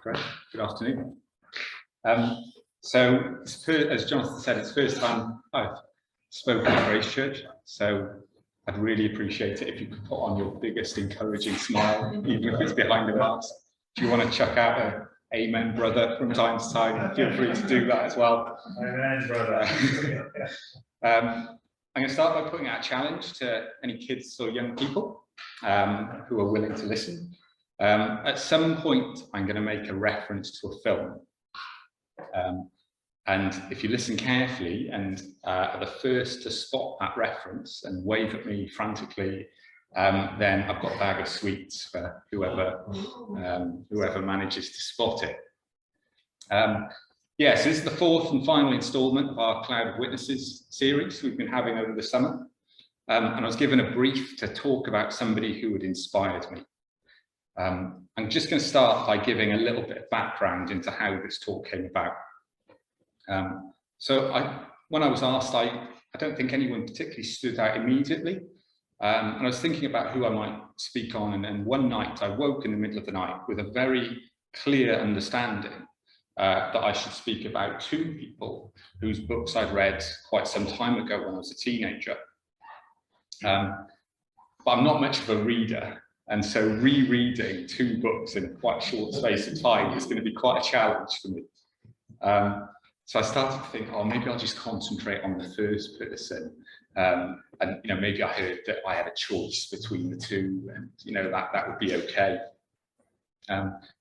Great. Good afternoon. So, as Jonathan said, it's the first time I've spoken at Grace Church, so I'd really appreciate it if you could put on your biggest encouraging smile, even if it's behind a mask. If you want to chuck out a amen, brother, from time to time, feel free to do that as well. Amen, brother. I'm going to start by putting out a challenge to any kids or young people who are willing to listen. At some point, I'm going to make a reference to a film. And if you listen carefully and are the first to spot that reference and wave at me frantically, then I've got a bag of sweets for whoever manages to spot it. Yes, this is the fourth and final instalment of our Cloud of Witnesses series we've been having over the summer. And I was given a brief to talk about somebody who had inspired me. I'm just going to start by giving a little bit of background into how this talk came about. When I was asked, I don't think anyone particularly stood out immediately. And I was thinking about who I might speak on. And one night I woke in the middle of the night with a very clear understanding that I should speak about two people whose books I'd read quite some time ago when I was a teenager. But I'm not much of a reader. And so rereading two books in a quite short space of time is going to be quite a challenge for me. So I started to think, oh, maybe I'll just concentrate on the first person. And, maybe I heard that I had a choice between the two and, that would be okay.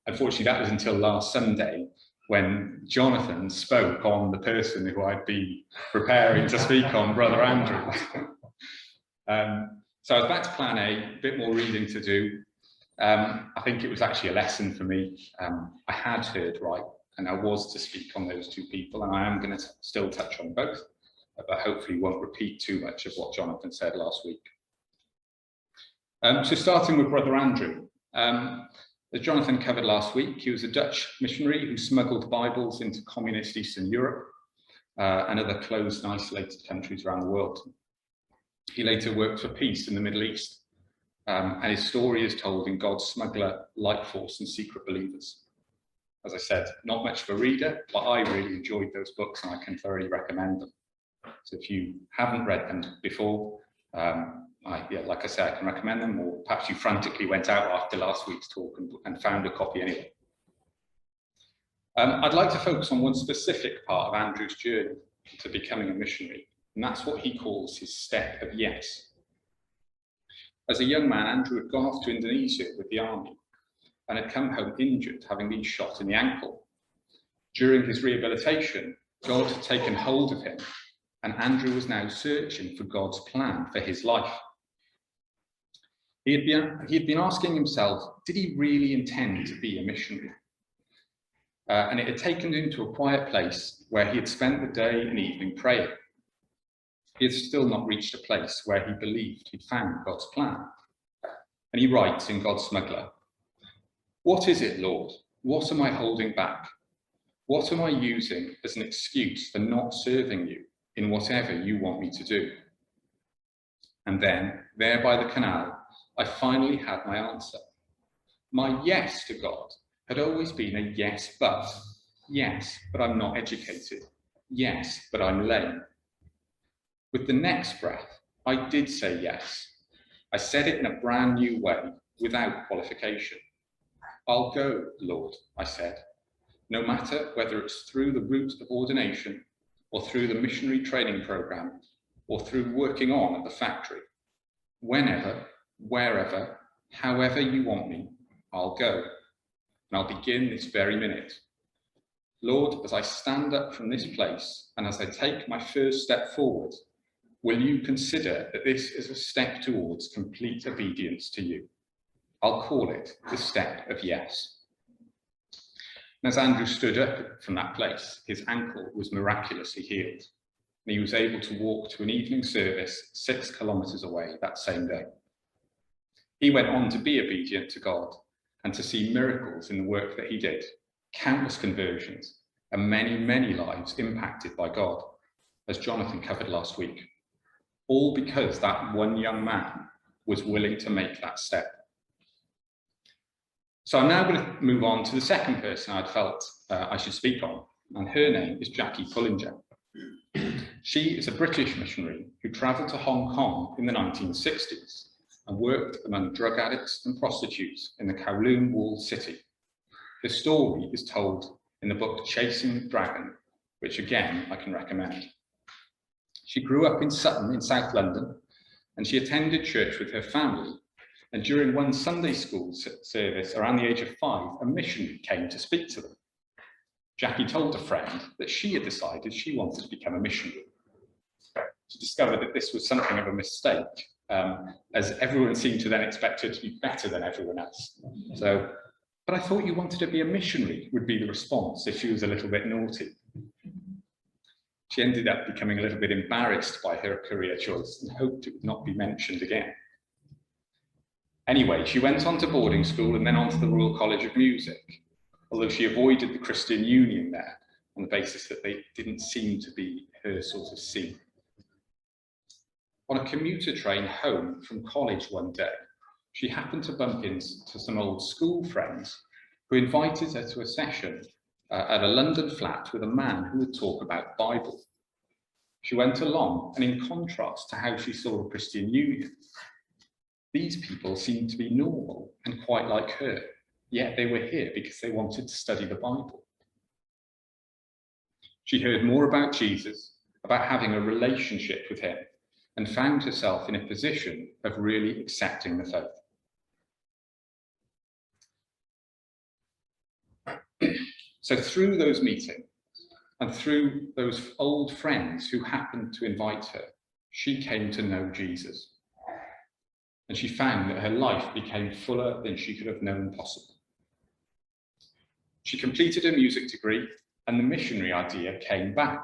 Unfortunately, that was until last Sunday when Jonathan spoke on the person who I'd been preparing to speak on, Brother Andrew. So I was back to plan A bit more reading to do. I think it was actually a lesson for me. I had heard right, and I was to speak on those two people, and I am going to still touch on both, but hopefully won't repeat too much of what Jonathan said last week. So starting with Brother Andrew. As Jonathan covered last week, he was a Dutch missionary who smuggled Bibles into communist Eastern Europe and other closed and isolated countries around the world. He later worked for peace in the Middle East, and his story is told in God's Smuggler, Light Force and Secret Believers. As I said, not much of a reader, but I really enjoyed those books and I can thoroughly recommend them. So if you haven't read them before, like I said, I can recommend them, or perhaps you frantically went out after last week's talk and found a copy anyway. I'd like to focus on one specific part of Andrew's journey to becoming a missionary, and that's what he calls his step of yes. As a young man, Andrew had gone off to Indonesia with the army and had come home injured, having been shot in the ankle. During his rehabilitation, God had taken hold of him, and Andrew was now searching for God's plan for his life. He had been asking himself, did he really intend to be a missionary? And it had taken him to a quiet place where he had spent the day and evening praying. He had still not reached a place where he believed he'd found God's plan. And he writes in God's Smuggler, "What is it, Lord? What am I holding back? What am I using as an excuse for not serving you in whatever you want me to do?" And then, there by the canal, I finally had my answer. My yes to God had always been a yes, but. Yes, but I'm not educated. Yes, but I'm lame. With the next breath, I did say yes. I said it in a brand new way, without qualification. "I'll go, Lord," I said, no matter whether it's through the route of ordination, or through the missionary training program, or through working on at the factory. Whenever, wherever, however you want me, I'll go. And I'll begin this very minute. Lord, as I stand up from this place, and as I take my first step forward, will you consider that this is a step towards complete obedience to you? I'll call it the step of yes. And as Andrew stood up from that place, his ankle was miraculously healed, and he was able to walk to an evening service 6 kilometers away that same day. He went on to be obedient to God and to see miracles in the work that he did, countless conversions, and many, many lives impacted by God, as Jonathan covered last week. All because that one young man was willing to make that step. So I'm now going to move on to the second person I'd felt I should speak on, and her name is Jackie Pullinger. She is a British missionary who travelled to Hong Kong in the 1960s and worked among drug addicts and prostitutes in the Kowloon walled city. The story is told in the book Chasing the Dragon, which again I can recommend. She grew up in Sutton in South London, and she attended church with her family. And during one Sunday school service around the age of 5, a missionary came to speak to them. Jackie told a friend that she had decided she wanted to become a missionary. She discovered that this was something of a mistake, as everyone seemed to then expect her to be better than everyone else. So, but I thought you wanted to be a missionary, would be the response if she was a little bit naughty. She ended up becoming a little bit embarrassed by her career choice and hoped it would not be mentioned again. Anyway, she went on to boarding school and then on to the Royal College of Music, although she avoided the Christian Union there on the basis that they didn't seem to be her sort of scene. On a commuter train home from college one day, she happened to bump into some old school friends who invited her to a session at a London flat with a man who would talk about Bible. She went along, and in contrast to how she saw the Christian Union, these people seemed to be normal and quite like her, yet they were here because they wanted to study the Bible. She heard more about Jesus, about having a relationship with him, and found herself in a position of really accepting the faith. So through those meetings and through those old friends who happened to invite her, she came to know Jesus. And she found that her life became fuller than she could have known possible. She completed her music degree, and the missionary idea came back.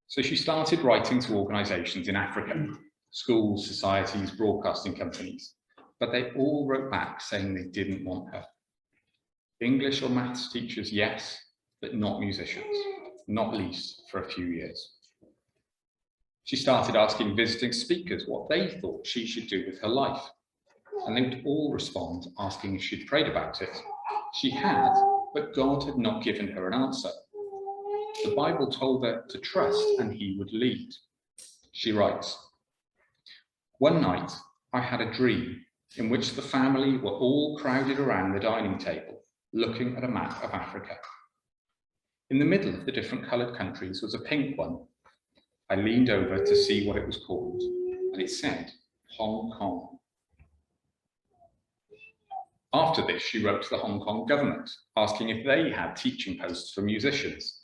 So she started writing to organisations in Africa, schools, societies, broadcasting companies, but they all wrote back saying they didn't want her. English or maths teachers, yes, but not musicians, not least for a few years. She started asking visiting speakers what they thought she should do with her life, and they would all respond asking if she'd prayed about it. She had, but God had not given her an answer. The Bible told her to trust and he would lead. She writes, "One night I had a dream in which the family were all crowded around the dining table, looking at a map of Africa. In the middle of the different coloured countries was a pink one. I leaned over to see what it was called, and it said Hong Kong. After this, she wrote to the Hong Kong government, asking if they had teaching posts for musicians.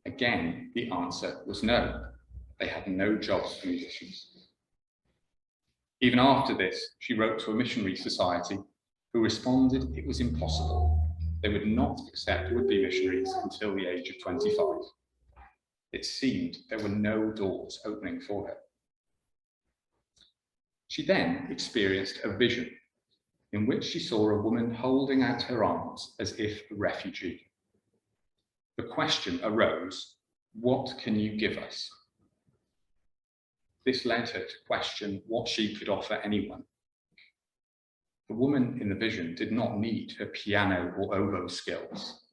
Again, the answer was no. They had no jobs for musicians. Even after this, she wrote to a missionary society who responded it was impossible. They would not accept would-be missionaries until the age of 25. It seemed there were no doors opening for her. She then experienced a vision in which she saw a woman holding out her arms as if a refugee. The question arose, what can you give us? This led her to question what she could offer anyone. The woman in the vision did not need her piano or oboe skills,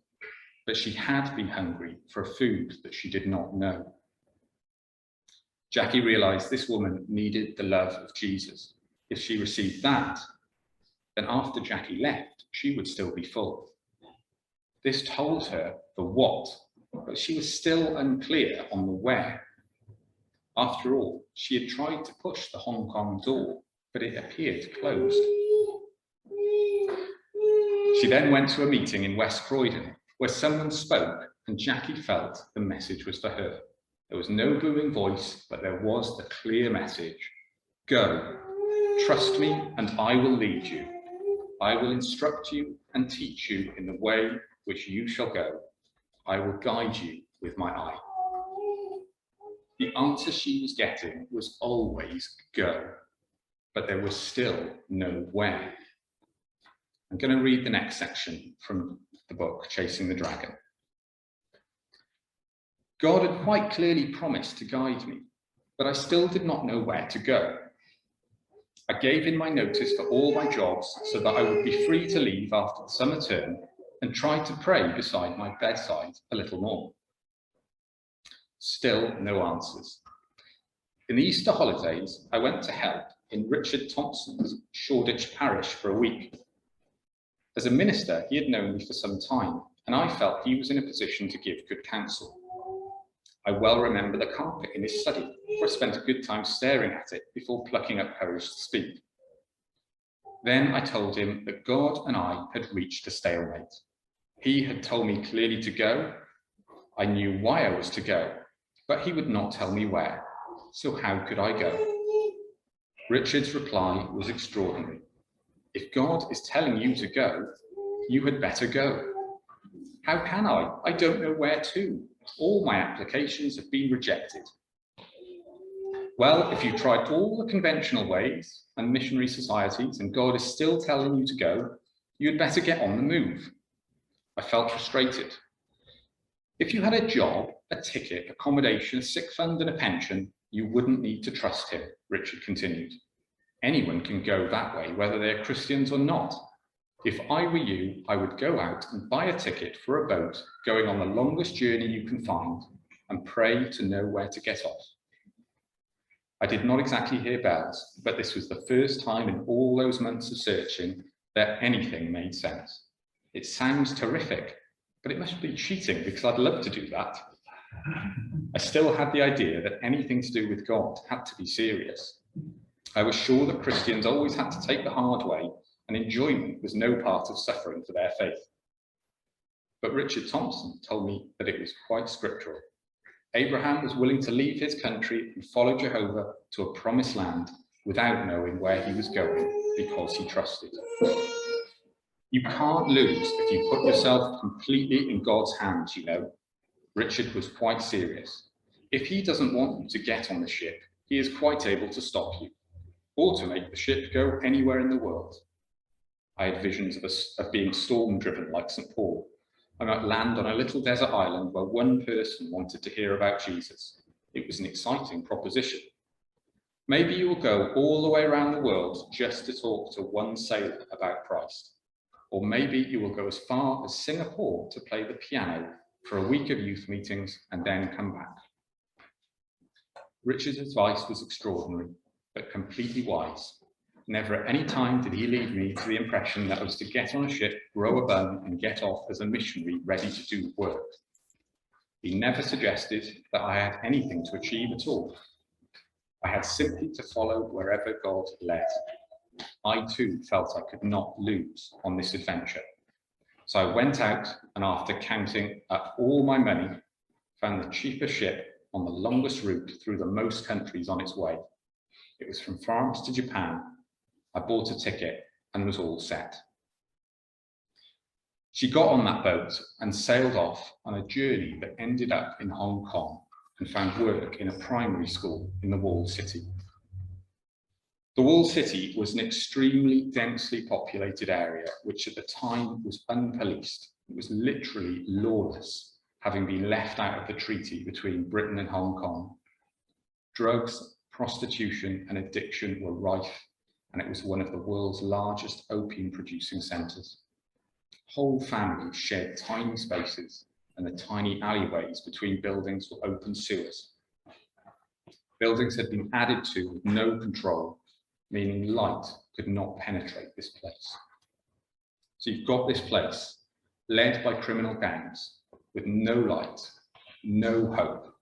but she had been hungry for a food that she did not know. Jackie realised this woman needed the love of Jesus. If she received that, then after Jackie left, she would still be full. This told her the what, but she was still unclear on the where. After all, she had tried to push the Hong Kong door, but it appeared closed. She then went to a meeting in West Croydon, where someone spoke, and Jackie felt the message was for her. There was no booming voice, but there was the clear message. Go, trust me, and I will lead you. I will instruct you and teach you in the way which you shall go. I will guide you with my eye. The answer she was getting was always go, but there was still no where. I'm going to read the next section from the book, Chasing the Dragon. God had quite clearly promised to guide me, but I still did not know where to go. I gave in my notice for all my jobs so that I would be free to leave after the summer term, and tried to pray beside my bedside a little more. Still no answers. In the Easter holidays, I went to help in Richard Thompson's Shoreditch parish for a week. As a minister, he had known me for some time, and I felt he was in a position to give good counsel. I well remember the carpet in his study, where I spent a good time staring at it before plucking up courage to speak. Then I told him that God and I had reached a stalemate. He had told me clearly to go. I knew why I was to go, but he would not tell me where. So how could I go? Richard's reply was extraordinary. If God is telling you to go, you had better go. How can I? I don't know where to. All my applications have been rejected. Well, if you tried all the conventional ways and missionary societies and God is still telling you to go, you'd better get on the move. I felt frustrated. If you had a job, a ticket, accommodation, a sick fund and a pension, you wouldn't need to trust him, Richard continued. Anyone can go that way, whether they're Christians or not. If I were you, I would go out and buy a ticket for a boat going on the longest journey you can find and pray to know where to get off. I did not exactly hear bells, but this was the first time in all those months of searching that anything made sense. It sounds terrific, but it must be cheating because I'd love to do that. I still had the idea that anything to do with God had to be serious. I was sure that Christians always had to take the hard way, and enjoyment was no part of suffering for their faith. But Richard Thompson told me that it was quite scriptural. Abraham was willing to leave his country and follow Jehovah to a promised land without knowing where he was going because he trusted. You can't lose if you put yourself completely in God's hands, you know. Richard was quite serious. If he doesn't want you to get on the ship, he is quite able to stop you, or to make the ship go anywhere in the world. I had visions of being storm-driven like St. Paul. I might land on a little desert island where one person wanted to hear about Jesus. It was an exciting proposition. Maybe you will go all the way around the world just to talk to one sailor about Christ. Or maybe you will go as far as Singapore to play the piano for a week of youth meetings and then come back. Richard's advice was extraordinary, but completely wise. Never at any time did he leave me to the impression that I was to get on a ship, grow a bum, and get off as a missionary ready to do work. He never suggested that I had anything to achieve at all. I had simply to follow wherever God led. I too felt I could not lose on this adventure. So I went out and after counting up all my money, found the cheapest ship on the longest route through the most countries on its way. It was from France to Japan. I bought a ticket and was all set. She got on that boat and sailed off on a journey that ended up in Hong Kong and found work in a primary school in the walled city. The walled city was an extremely densely populated area, which at the time was unpoliced. It was literally lawless, having been left out of the treaty between Britain and Hong Kong. Drugs, prostitution, and addiction were rife, and it was one of the world's largest opium-producing centres. Whole families shared tiny spaces, and the tiny alleyways between buildings were open sewers. Buildings had been added to with no control, meaning light could not penetrate this place. So you've got this place, led by criminal gangs, with no light, no hope,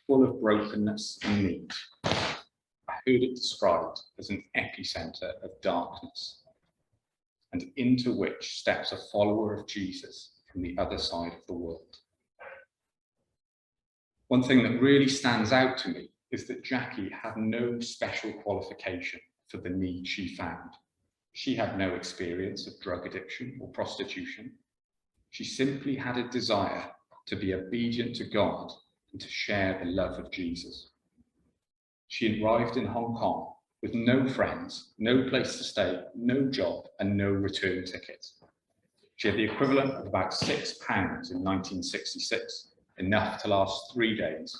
full of brokenness and need. I heard it described as an epicenter of darkness, and into which steps a follower of Jesus from the other side of the world. One thing that really stands out to me is that Jackie had no special qualification for the need she found. She had no experience of drug addiction or prostitution. She simply had a desire to be obedient to God and to share the love of Jesus. She arrived in Hong Kong with no friends, no place to stay, no job, and no return ticket. She had the equivalent of about £6 in 1966, enough to last 3 days.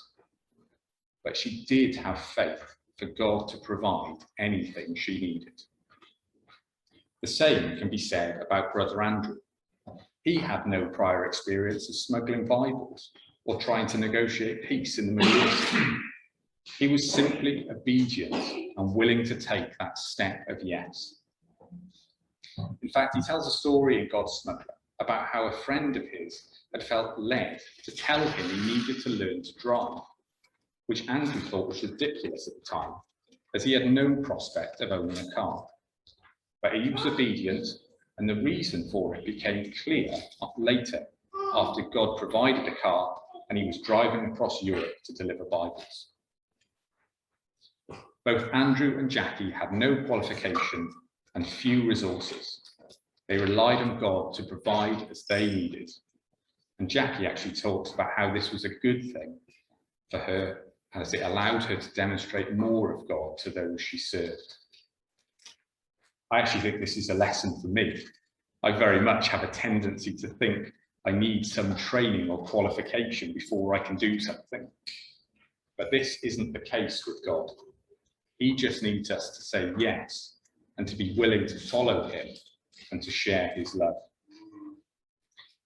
But she did have faith for God to provide anything she needed. The same can be said about Brother Andrew. He had no prior experience of smuggling Bibles or trying to negotiate peace in the Middle East. He was simply obedient and willing to take that step of yes. In fact, he tells a story in God's Smuggler about how a friend of his had felt led to tell him he needed to learn to drive, which Andrew thought was ridiculous at the time, as he had no prospect of owning a car. But he was obedient, and the reason for it became clear later, after God provided a car and he was driving across Europe to deliver Bibles. Both Andrew and Jackie had no qualification and few resources. They relied on God to provide as they needed. And Jackie actually talks about how this was a good thing for her, as it allowed her to demonstrate more of God to those she served. I actually think this is a lesson for me. I very much have a tendency to think I need some training or qualification before I can do something. But this isn't the case with God. He just needs us to say yes and to be willing to follow him and to share his love.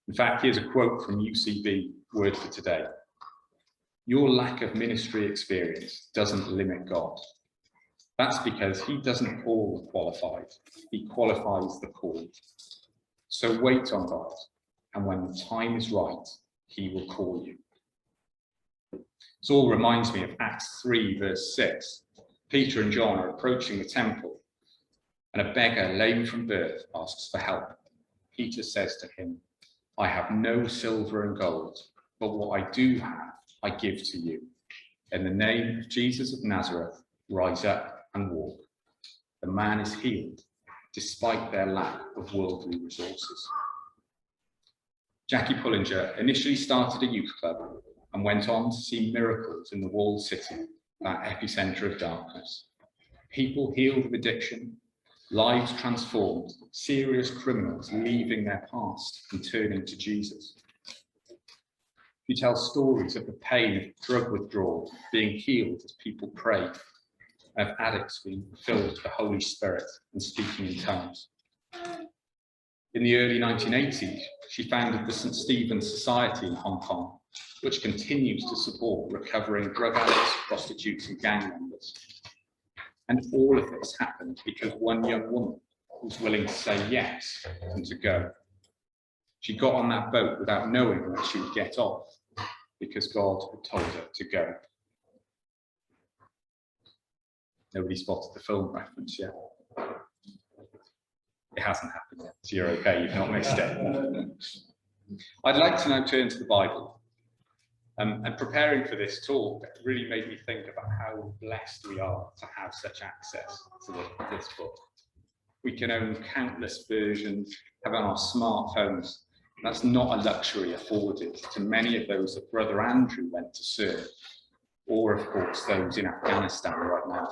In fact, here's a quote from UCB Word for Today. Your lack of ministry experience doesn't limit God. That's because he doesn't call the qualified, he qualifies the called. So wait on God, and when the time is right, he will call you. This all reminds me of Acts 3, verse 6. Peter and John are approaching the temple, and a beggar lame from birth asks for help. Peter says to him, I have no silver and gold, but what I do have, I give to you. In the name of Jesus of Nazareth, rise up and walk. The man is healed, despite their lack of worldly resources. Jackie Pullinger initially started a youth club and went on to see miracles in the walled city, that epicenter of darkness. People healed of addiction, lives transformed, serious criminals leaving their past and turning to Jesus. She tells stories of the pain of drug withdrawal being healed as people prayed, of addicts being filled with the Holy Spirit and speaking in tongues. In the early 1980s, she founded the St. Stephen's Society in Hong Kong, which continues to support recovering drug addicts, prostitutes and gang members. And all of this happened because one young woman was willing to say yes and to go. She got on that boat without knowing that she would get off, because God had told her to go. Nobody spotted the film reference yet. It hasn't happened yet, so you're okay, you've not missed it. I'd like to now turn to the Bible. And preparing for this talk really made me think about how blessed we are to have such access to this book. We can own countless versions, have on our smartphones. That's not a luxury afforded to many of those that Brother Andrew went to serve, or of course those in Afghanistan right now.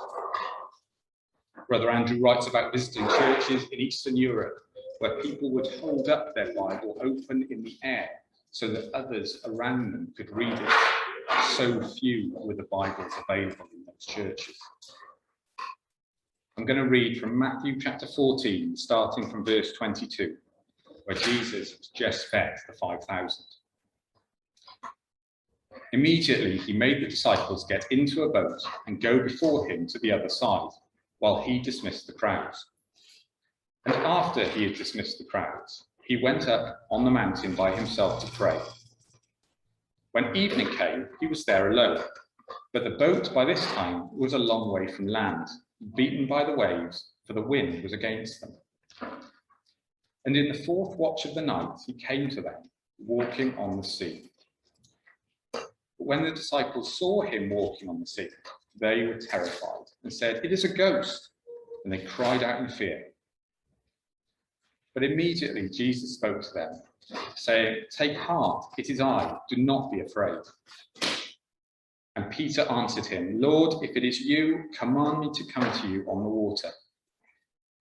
Brother Andrew writes about visiting churches in Eastern Europe where people would hold up their Bible open in the air so that others around them could read it. So few were the Bibles available in those churches. I'm going to read from Matthew chapter 14, starting from verse 22, where Jesus has just fed the 5,000. Immediately he made the disciples get into a boat and go before him to the other side, while he dismissed the crowds. And after he had dismissed the crowds, he went up on the mountain by himself to pray. When evening came, he was there alone, but the boat by this time was a long way from land, beaten by the waves, for the wind was against them. And in the fourth watch of the night, he came to them, walking on the sea. But when the disciples saw him walking on the sea, they were terrified and said, "It is a ghost," and they cried out in fear. But immediately Jesus spoke to them, saying, "Take heart, it is I, do not be afraid." And Peter answered him, "Lord, if it is you, command me to come to you on the water."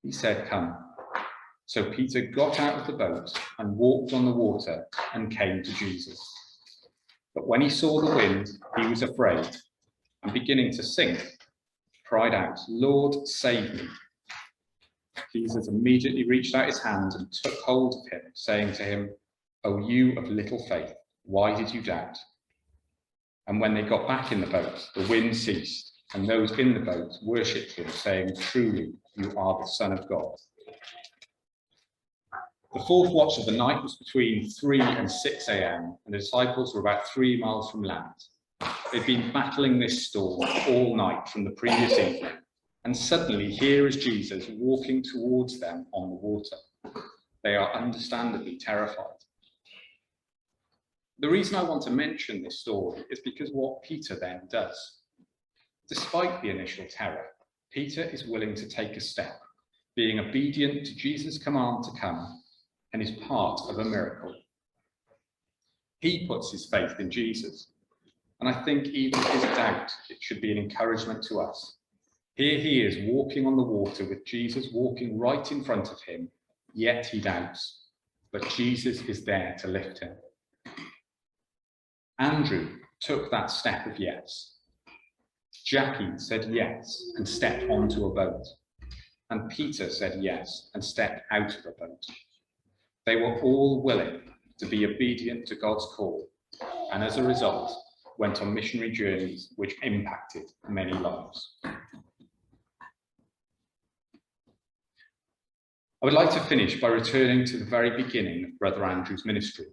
He said, "Come." So Peter got out of the boat and walked on the water and came to Jesus. But when he saw the wind, he was afraid, and beginning to sink, cried out, "Lord, save me." Jesus immediately reached out his hand and took hold of him, saying to him, "O you of little faith, why did you doubt?" And when they got back in the boat, the wind ceased, and those in the boat worshipped him, saying, "Truly, you are the Son of God." The fourth watch of the night was between 3 and 6 a.m., and the disciples were about 3 miles from land. They'd been battling this storm all night from the previous evening, and suddenly here is Jesus walking towards them on the water. They are understandably terrified. The reason I want to mention this story is because what Peter then does. Despite the initial terror, Peter is willing to take a step, being obedient to Jesus' command to come, and is part of a miracle. He puts his faith in Jesus, and I think even his doubt, it should be an encouragement to us. Here he is walking on the water with Jesus walking right in front of him, yet he doubts, but Jesus is there to lift him. Andrew took that step of yes. Jackie said yes and stepped onto a boat, and Peter said yes and stepped out of a boat. They were all willing to be obedient to God's call, and as a result, went on missionary journeys which impacted many lives. I would like to finish by returning to the very beginning of Brother Andrew's ministry.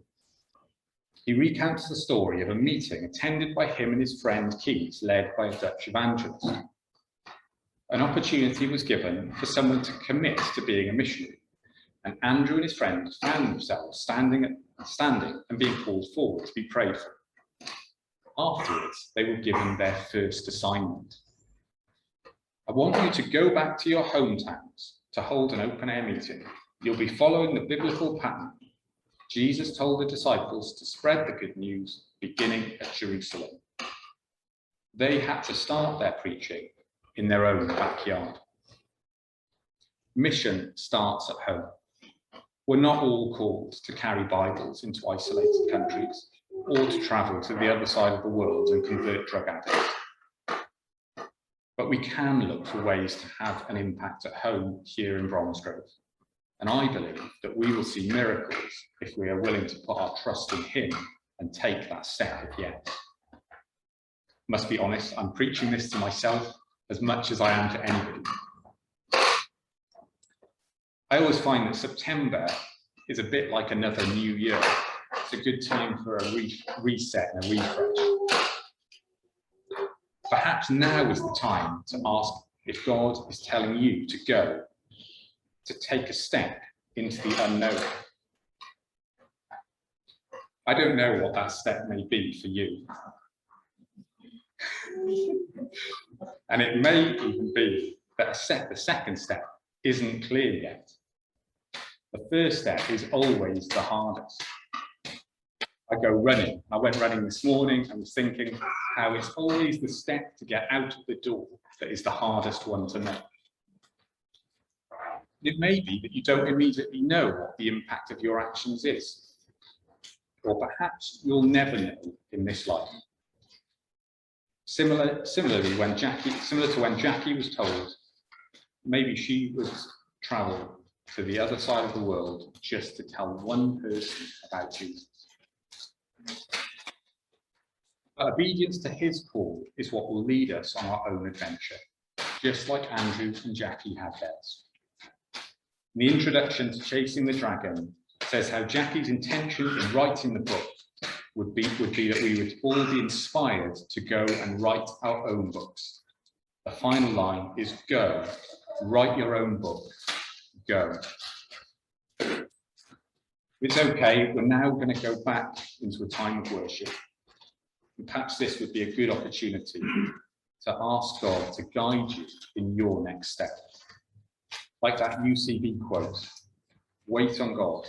He recounts the story of a meeting attended by him and his friend Keys, led by a Dutch evangelist. An opportunity was given for someone to commit to being a missionary, and Andrew and his friend found themselves standing and being called forward to be prayed for. Afterwards, they were given their first assignment. I want you to go back to your hometowns to hold an open-air meeting. You'll be following the biblical pattern. Jesus told the disciples to spread the good news, beginning at Jerusalem. They had to start their preaching in their own backyard. Mission starts at home. We're not all called to carry Bibles into isolated countries or to travel to the other side of the world and convert drug addicts. But we can look for ways to have an impact at home here in Bromsgrove. And I believe that we will see miracles if we are willing to put our trust in him and take that step of yes. Must be honest, I'm preaching this to myself as much as I am to anybody. I always find that September is a bit like another new year. It's a good time for a reset and a refresh. Perhaps now is the time to ask if God is telling you to go, to take a step into the unknown. I don't know what that step may be for you. And it may even be that the second step isn't clear yet. The first step is always the hardest. I go running. I went running this morning and was thinking how it's always the step to get out of the door that is the hardest one to make. It may be that you don't immediately know what the impact of your actions is, or perhaps you'll never know in this life. Similar to when Jackie was told maybe she would travel to the other side of the world just to tell one person about Jesus. But obedience to his call is what will lead us on our own adventure, just like Andrew and Jackie had theirs. The introduction to Chasing the Dragon says how Jackie's intention in writing the book would be that we would all be inspired to go and write our own books. The final line is go, write your own book, go. It's okay, we're now going to go back into a time of worship. And perhaps this would be a good opportunity to ask God to guide you in your next step. Like that UCB quote, wait on God,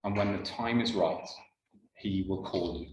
and when the time is right, he will call you.